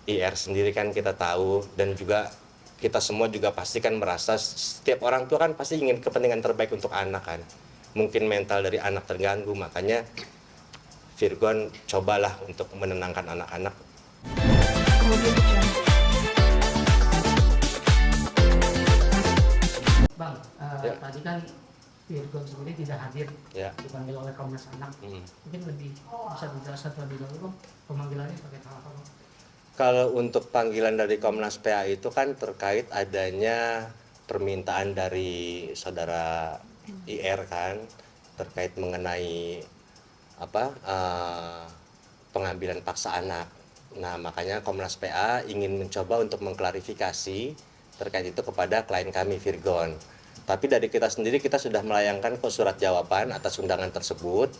IR sendiri kan kita tahu, dan juga kita semua juga pasti kan merasa setiap orang tua kan pasti ingin kepentingan terbaik untuk anak kan. Mungkin mental dari anak terganggu, makanya Virgon cobalah untuk menenangkan anak-anak. Bang, Ya. tadi kan Virgon sendiri tidak hadir, Ya. dipanggil oleh Komnas Anak. Mungkin lebih bisa dijelaskan terlebih dahulu, Bang, pemanggilannya pakai hal apa, Bang? Kalau untuk panggilan dari Komnas PA itu kan terkait adanya permintaan dari saudara IR kan, terkait mengenai pengambilan paksa anak. Nah, makanya Komnas PA ingin mencoba untuk mengklarifikasi terkait itu kepada klien kami Virgon. Tapi dari kita sendiri kita sudah melayangkan ke surat jawaban atas undangan tersebut.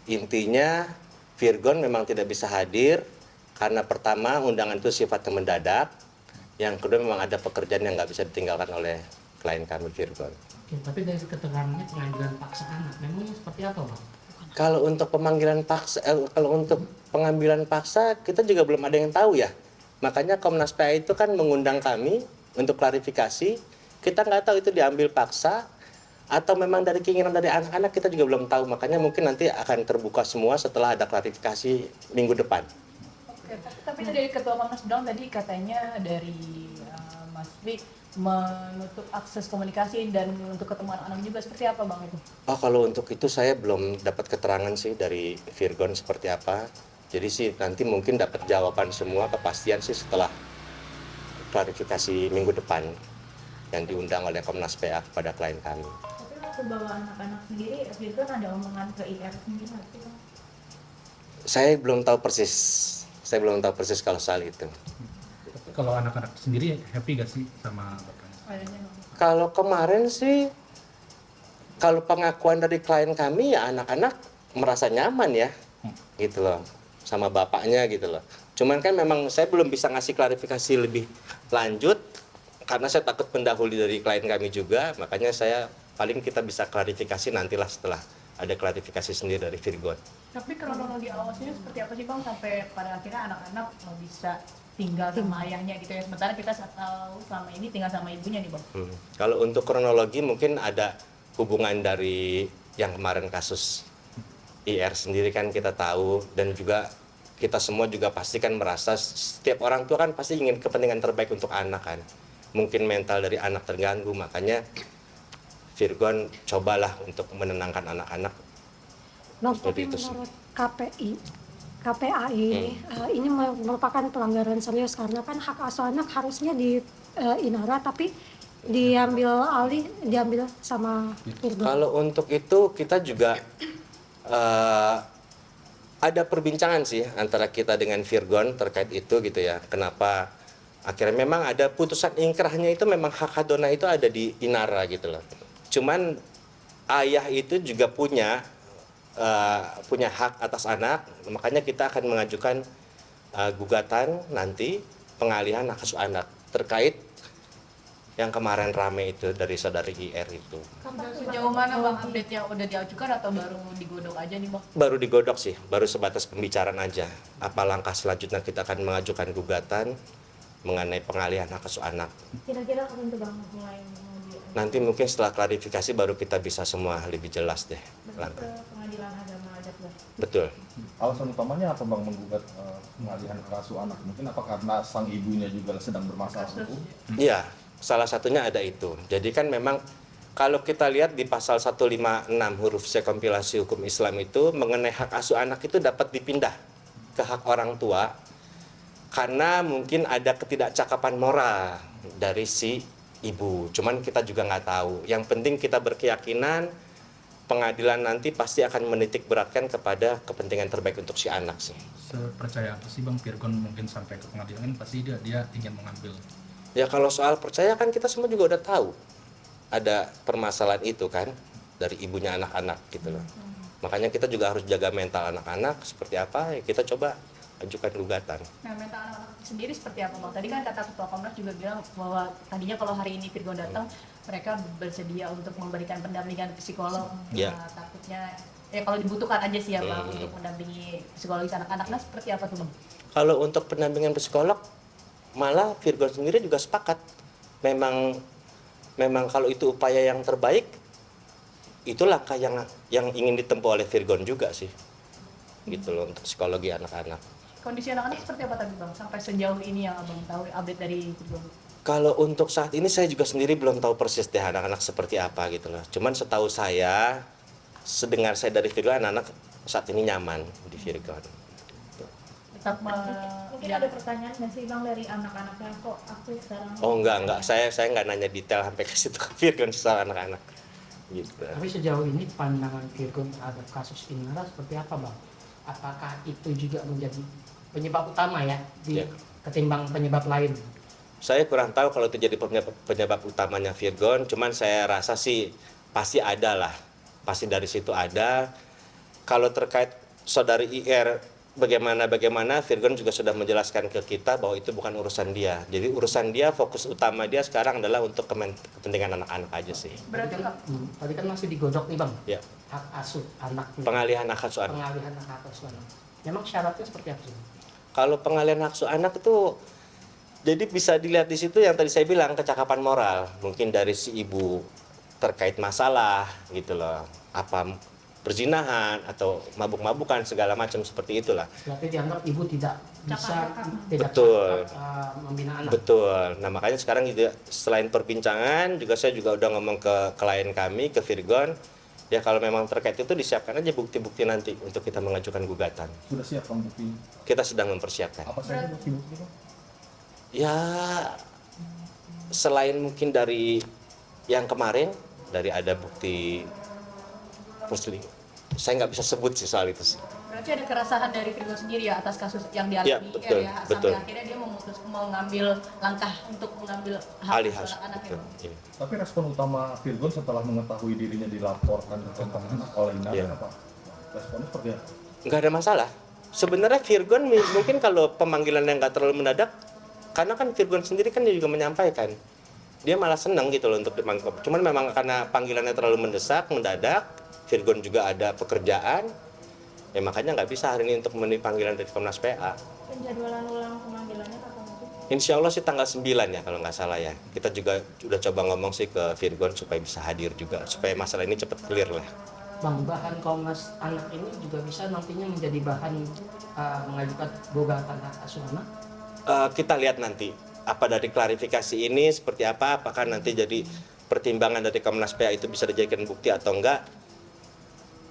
Intinya Virgon memang tidak bisa hadir karena pertama undangan itu sifatnya mendadak, yang kedua memang ada pekerjaan yang nggak bisa ditinggalkan oleh klien kami Virgon. Oke, tapi dari keterangannya pengambilan paksa anak, memang seperti apa, Bang? Kalau untuk pengambilan paksa kita juga belum ada yang tahu ya. Makanya Komnas PA itu kan mengundang kami untuk klarifikasi. Kita nggak tahu itu diambil paksa atau memang dari keinginan dari anak-anak, kita juga belum tahu. Makanya mungkin nanti akan terbuka semua setelah ada klarifikasi minggu depan. Oke, tapi dari Ketua Komnas bilang tadi katanya dari Mas Dwi menutup akses komunikasi dan untuk ketemu anak-anak juga, seperti apa Bang itu? Oh, kalau untuk itu saya belum dapat keterangan sih dari Virgon seperti apa. Jadi sih nanti mungkin dapat jawaban semua, kepastian sih setelah klarifikasi minggu depan yang diundang oleh Komnas PA kepada klien kami. Tapi waktu bawa anak-anak sendiri, Virgon ada omongan ke IR sendiri nggak sih, Bang? Saya belum tahu persis. Saya belum tahu persis kalau soal itu. Kalau anak-anak sendiri happy gak sih sama bapaknya? Adanya Bang. Kalau kemarin sih, kalau pengakuan dari klien kami ya anak-anak merasa nyaman ya, gitu loh, sama bapaknya gitu loh. Cuman kan memang saya belum bisa ngasih klarifikasi lebih lanjut, karena saya takut mendahului dari klien kami juga, makanya saya paling kita bisa klarifikasi nantilah setelah ada klarifikasi sendiri dari Virgon. Tapi kronologi awalnya seperti apa sih Bang sampai pada akhirnya anak-anak bisa tinggal sama ayahnya gitu ya, sementara kita tahu selama ini tinggal sama ibunya nih Bang. Kalau untuk kronologi mungkin ada hubungan dari yang kemarin kasus IR sendiri kan kita tahu, dan juga kita semua juga pasti kan merasa setiap orang tua kan pasti ingin kepentingan terbaik untuk anak kan. Mungkin mental dari anak terganggu, makanya Virgon cobalah untuk menenangkan anak-anak. Bang, Seperti tapi itu sih. menurut KPAI ini merupakan pelanggaran serius karena kan hak asuh anak harusnya di Inara, tapi diambil sama Virgon. Kalau untuk itu kita juga ada perbincangan sih antara kita dengan Virgon terkait itu gitu ya. Kenapa akhirnya memang ada putusan ingkrahnya, itu memang hak Hadona itu ada di Inara gitu loh. Cuman ayah itu juga punya hak atas anak, makanya kita akan mengajukan gugatan nanti pengalihan hak asuh anak terkait yang kemarin rame itu dari saudari IR itu. Sejauh mana Bang update-nya, udah diajukan atau baru digodok aja nih Bang? Baru digodok sih, baru sebatas pembicaraan aja. Apa langkah selanjutnya, kita akan mengajukan gugatan mengenai pengalihan hak asuh anak. Kira-kira kapan tuh Bang mulai mengambil Nanti mungkin setelah klarifikasi baru kita bisa semua lebih jelas deh ke langkah. pengadilan agama adat Bang? Betul. Alasan utamanya apa Bang menggugat pengalihan hak asuh anak? Mungkin apa karena sang ibunya juga sedang bermasalah hukum? Iya, salah satunya ada itu. Jadi kan memang kalau kita lihat di pasal 156 huruf C kompilasi hukum Islam itu mengenai hak asuh anak itu dapat dipindah ke hak orang tua karena mungkin ada ketidakcakapan moral dari si ibu. Cuman kita juga nggak tahu. Yang penting kita berkeyakinan pengadilan nanti pasti akan menitik beratkan kepada kepentingan terbaik untuk si anak sih. Sepercaya apa sih Bang Virgon mungkin sampai ke pengadilan, pasti dia ingin mengambil? Ya kalau soal percaya kan kita semua juga udah tahu ada permasalahan itu kan dari ibunya anak-anak gitu loh. Makanya kita juga harus jaga mental anak-anak seperti apa, ya kita coba ajukan gugatan. Nah, mental anak-anak sendiri seperti apa Bang? Tadi kan kata Ketua Komnas juga bilang bahwa tadinya kalau hari ini Virgon datang, mereka bersedia untuk memberikan pendampingan psikolog. Ya. Nah, takutnya ya kalau dibutuhkan aja sih ya Bang untuk mendampingi psikologis anak-anak. Nah, seperti apa tuh Bang? Kalau untuk pendampingan psikolog malah Virgon sendiri juga sepakat. Memang kalau itu upaya yang terbaik, itu langkah yang ingin ditempuh oleh Virgon juga sih. Gitu loh untuk psikologi anak-anak. Kondisi anak-anak seperti apa tadi Bang? Sampai sejauh ini yang Abang tahu update dari Virgon? Kalau untuk saat ini saya juga sendiri belum tahu persis deh anak-anak seperti apa gitu loh. Cuman setahu saya, sedengar saya dari Virgon, anak-anak saat ini nyaman di Virgon. Tetap Mungkin ada pertanyaan nggak sih Bang dari anak-anaknya kok aktif sekarang? Oh enggak. Saya nggak nanya detail sampai ke situ ke Virgon soal anak-anak. Gitu. Tapi sejauh ini pandangan Virgon terhadap kasus Inara seperti apa Bang? Apakah itu juga menjadi penyebab utama ya Ya. ketimbang penyebab lain? Saya kurang tahu kalau itu jadi penyebab utamanya Virgon, cuman saya rasa sih pasti ada lah. Pasti dari situ ada. Kalau terkait saudari IR bagaimana Virgon juga sudah menjelaskan ke kita bahwa itu bukan urusan dia. Jadi urusan dia, fokus utama dia sekarang adalah untuk kepentingan anak-anak aja sih. berarti Tadi kan masih digodok nih Bang, Ya, hak asuh anak. pengalihan hak asuh anak. Pengalihan hak asuh anak. Memang syaratnya seperti apa sih? Kalau pengalihan hak asuh anak itu jadi bisa dilihat di situ yang tadi saya bilang kecakapan moral, mungkin dari si ibu terkait masalah gitu loh, apa perzinahan atau mabuk-mabukan segala macam seperti itulah. Berarti dianggap ibu tidak bisa tidak Betul. cakap, membina anak. Betul. Nah makanya sekarang juga selain perbincangan juga saya juga udah ngomong ke klien kami ke Virgon, ya kalau memang terkait itu disiapkan aja bukti-bukti nanti untuk kita mengajukan gugatan. Sudah siap Bang bukti? Kita sedang mempersiapkan. Apa saja bukti-bukti Bang? Ya selain mungkin dari yang kemarin dari ada bukti muslim, saya nggak bisa sebut sih soal itu sih. berarti ada keresahan dari Virgon sendiri ya atas kasus yang dialami Ya, betul, ya, betul. sampai akhirnya dia mau ngambil langkah untuk mengambil hak Alih asuh asuh, anak-anak betul. ya. Iya. Tapi respon utama Virgon setelah mengetahui dirinya dilaporkan ke komnas anak oleh Inara Iya. apa? Responnya seperti apa? Nggak ada masalah. Sebenarnya Virgon mungkin kalau pemanggilan yang nggak terlalu mendadak, karena kan Virgon sendiri kan dia juga menyampaikan dia malah senang gitu loh untuk dipanggil. Cuman memang karena panggilannya terlalu mendadak, Virgon juga ada pekerjaan, ya makanya nggak bisa hari ini untuk memenuhi panggilan dari Komnas PA. Penjadwalan ulang pemanggilannya kapan itu? Insya Allah sih tanggal 9 ya kalau nggak salah ya. Kita juga udah coba ngomong sih ke Virgon supaya bisa hadir juga, supaya masalah ini cepat clear lah. Bang, bahan Komnas Anak ini juga bisa nantinya menjadi bahan mengajukan gugatan hak asuh anak. Kita lihat nanti apa dari klarifikasi ini seperti apa, apakah nanti jadi pertimbangan dari Komnas PA itu bisa dijadikan bukti atau enggak,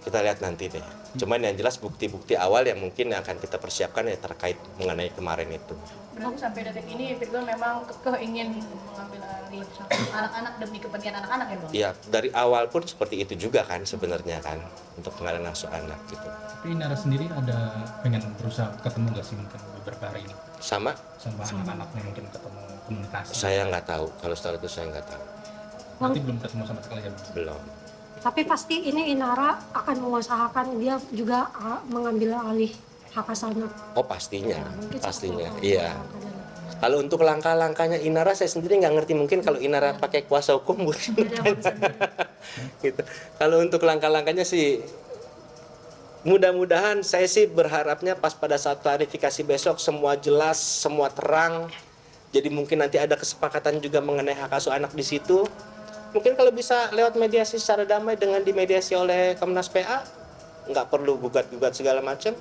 kita lihat nanti deh. Cuman yang jelas bukti-bukti awal yang mungkin akan kita persiapkan ya terkait mengenai kemarin itu. Berarti sampai detik ini Virgon memang kekeh ingin mengambil alih anak-anak demi kepentingan anak-anak ya Bang? Ya dari awal pun seperti itu juga kan sebenarnya kan untuk pengalihan asuh anak gitu. Tapi Inara sendiri ada pengen berusaha ketemu nggak sih mungkin beberapa hari ini Sama sama anak-anaknya, mungkin ketemu komunikasi? saya nggak tahu, kalau soal itu saya nggak tahu, Berarti belum ketemu sama sekali ya Bang? belum. Tapi pasti ini Inara akan mengusahakan dia juga mengambil alih hak asuh anak. Oh pastinya, Mungkin pastinya, seperti iya. itu. Kalau untuk langkah-langkahnya Inara saya sendiri nggak ngerti, mungkin kalau Inara pakai kuasa hukum mungkin. Gitu. Kalau untuk langkah-langkahnya sih mudah-mudahan saya sih berharapnya pas pada saat klarifikasi besok semua jelas, semua terang. Jadi mungkin nanti ada kesepakatan juga mengenai hak asuh anak di situ. Mungkin kalau bisa lewat mediasi secara damai dengan dimediasi oleh Komnas PA, nggak perlu gugat-gugat segala macam.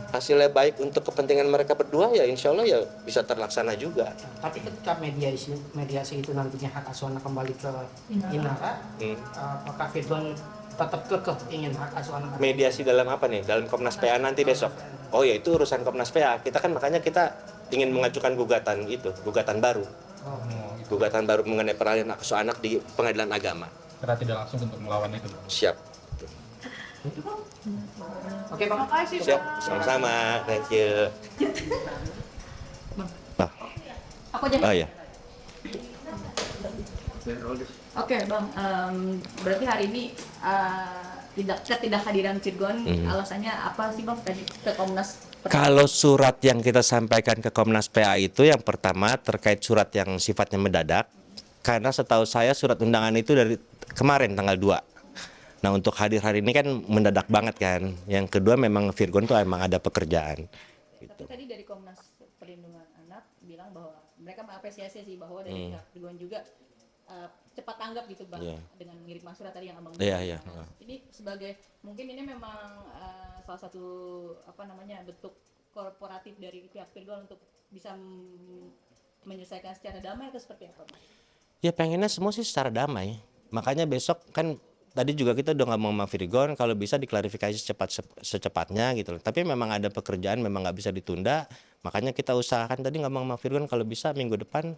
Hasilnya baik untuk kepentingan mereka berdua ya insya Allah ya bisa terlaksana juga. Tapi ketika mediasi itu nantinya hak asuh anak kembali ke Inara, apakah Virgon tetap kekeh ingin hak asuh anak? Mediasi dalam apa nih? Dalam Komnas PA nanti besok? Oh ya itu urusan Komnas PA. Kita kan makanya kita ingin mengajukan gugatan itu, gugatan baru. Oh, Gugatan baru mengenai peralihan hak asuh anak di pengadilan agama. Karena tidak langsung untuk melawan itu. Siap. Oke Bang. Makasih Siap, Bang. sama-sama. Thank you. Aku aja. Oh ya. Oke Bang, berarti hari ini ketidakhadiran Virgon, alasannya apa sih Bang tadi ke Komnas? Kalau surat yang kita sampaikan ke Komnas PA itu yang pertama terkait surat yang sifatnya mendadak, karena setahu saya surat undangan itu dari kemarin tanggal 2. Nah untuk hadir hari ini kan mendadak banget kan. Yang kedua memang Virgon tuh emang ada pekerjaan. Gitu. Tadi dari Komnas Perlindungan Anak bilang bahwa mereka mengapresiasi sih bahwa dari pihak Firgon juga cepat tanggap gitu bang, dengan mengirim surat tadi yang abang bilang. Iya. Nah, ini sebagai mungkin ini memang salah satu bentuk korporatif dari pihak Firgon untuk bisa menyelesaikan secara damai atau seperti apa bang? Ya pengennya semua sih secara damai. Makanya besok kan tadi juga kita udah ngomong sama Virgon kalau bisa diklarifikasi secepatnya gitu loh. Tapi memang ada pekerjaan memang nggak bisa ditunda. Makanya kita usahakan tadi ngomong sama Virgon kalau bisa minggu depan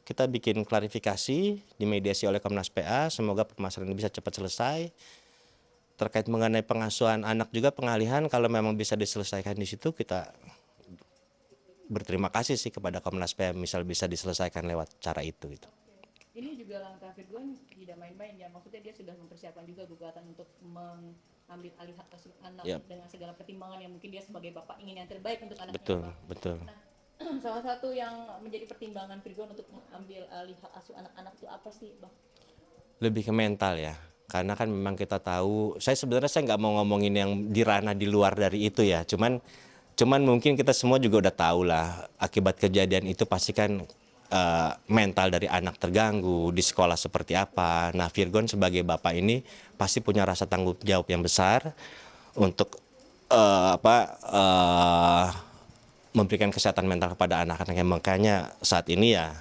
kita bikin klarifikasi dimediasi oleh Komnas PA. Semoga permasalahan ini bisa cepat selesai. Terkait mengenai pengasuhan anak juga pengalihan kalau memang bisa diselesaikan di situ kita berterima kasih sih kepada Komnas PA misal bisa diselesaikan lewat cara itu gitu. Ini juga langkah Firgon tidak main-main ya, maksudnya dia sudah mempersiapkan juga gugatan untuk mengambil alih hak asuh anak dengan segala pertimbangan yang mungkin dia sebagai bapak ingin yang terbaik untuk anaknya. Betul. Nah, salah satu yang menjadi pertimbangan Firgon untuk mengambil alih hak asuh anak-anak itu apa sih bang? Lebih ke mental ya, karena kan memang kita tahu, saya nggak mau ngomongin yang di ranah di luar dari itu ya, cuman mungkin kita semua juga udah tahu lah akibat kejadian itu pasti kan mental dari anak terganggu, di sekolah seperti apa. Nah, Virgon sebagai bapak ini pasti punya rasa tanggung jawab yang besar untuk memberikan kesehatan mental kepada anak-anaknya. Makanya saat ini ya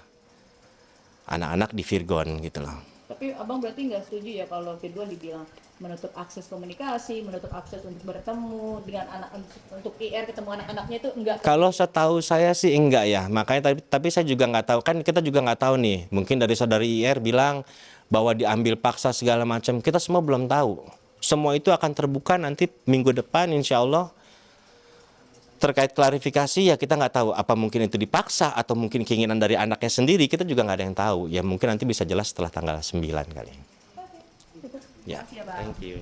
anak-anak di Virgon gitu loh. Tapi abang berarti nggak setuju ya kalau Firgon dibilang menutup akses komunikasi, menutup akses untuk bertemu dengan anak, untuk IR ketemu anak-anaknya itu enggak? Kalau setahu saya sih enggak ya, makanya tapi saya juga nggak tahu, kan kita juga nggak tahu nih, mungkin dari saudari IR bilang bahwa diambil paksa segala macam, kita semua belum tahu. Semua itu akan terbuka nanti minggu depan insya Allah. Terkait klarifikasi ya kita nggak tahu apa mungkin itu dipaksa atau mungkin keinginan dari anaknya sendiri, kita juga nggak ada yang tahu. Ya mungkin nanti bisa jelas setelah tanggal 9 kali. Ya, thank you.